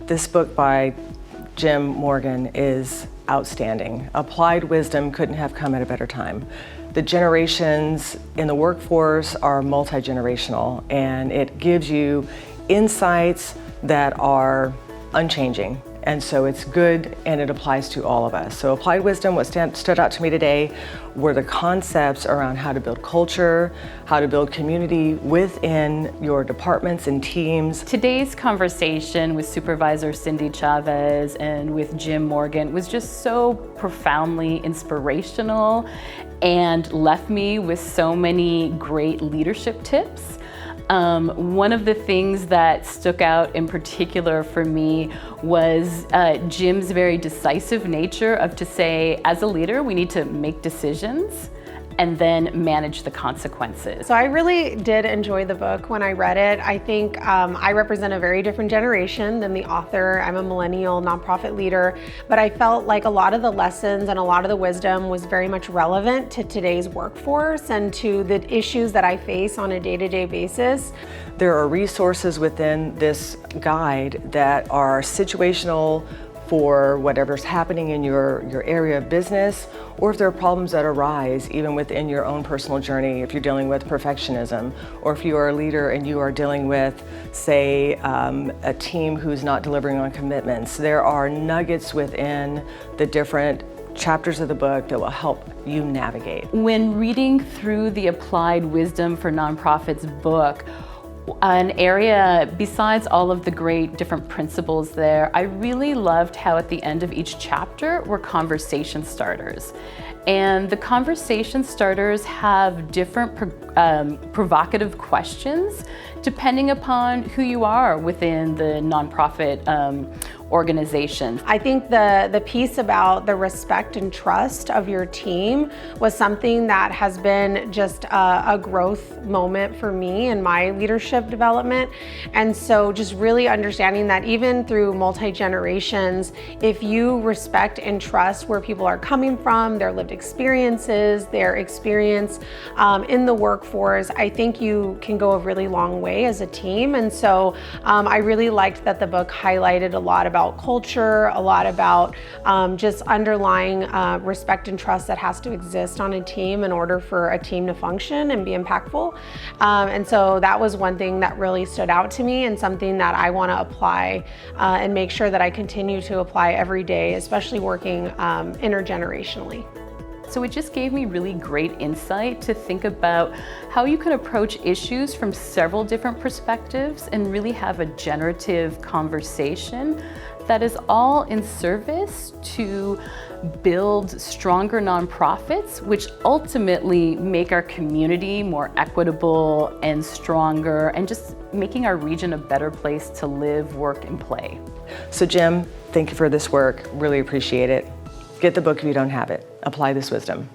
This book by Jim Morgan is outstanding. Applied wisdom couldn't have come at a better time. The generations in the workforce are multi-generational, and it gives you insights that are unchanging. And so it's good, and it applies to all of us. So applied wisdom, what stood out to me today were the concepts around how to build culture, how to build community within your departments and teams. Today's conversation with Supervisor Cindy Chavez and with Jim Morgan was just so profoundly inspirational and left me with so many great leadership tips. One of the things that stuck out in particular for me was Jim's very decisive nature of to say, as a leader, we need to make decisions and then manage the consequences. So I really did enjoy the book when I read it. I think I represent a very different generation than the author. I'm a millennial nonprofit leader, but I felt like a lot of the lessons and a lot of the wisdom was very much relevant to today's workforce and to the issues that I face on a day-to-day basis. There are resources within this guide that are situational for whatever's happening in your area of business, or if there are problems that arise even within your own personal journey, if you're dealing with perfectionism, or if you are a leader and you are dealing with, say, a team who's not delivering on commitments. There are nuggets within the different chapters of the book that will help you navigate. When reading through the Applied Wisdom for Nonprofits book, an area, besides all of the great different principles there, I really loved how at the end of each chapter were conversation starters. And the conversation starters have different provocative questions depending upon who you are within the nonprofit organization. I think the piece about the respect and trust of your team was something that has been just a growth moment for me in my leadership development. And so just really understanding that even through multi-generations, if you respect and trust where people are coming from, their lived experiences, their experience in the workforce, I think you can go a really long way as a team. And so I really liked that the book highlighted a lot about culture, a lot about just underlying respect and trust that has to exist on a team in order for a team to function and be impactful. And so that was one thing that really stood out to me and something that I want to apply and make sure that I continue to apply every day, especially working intergenerationally. So it just gave me really great insight to think about how you can approach issues from several different perspectives and really have a generative conversation that is all in service to build stronger nonprofits, which ultimately make our community more equitable and stronger, and just making our region a better place to live, work, and play. So Jim, thank you for this work. Really appreciate it. Get the book if you don't have it. Apply this wisdom.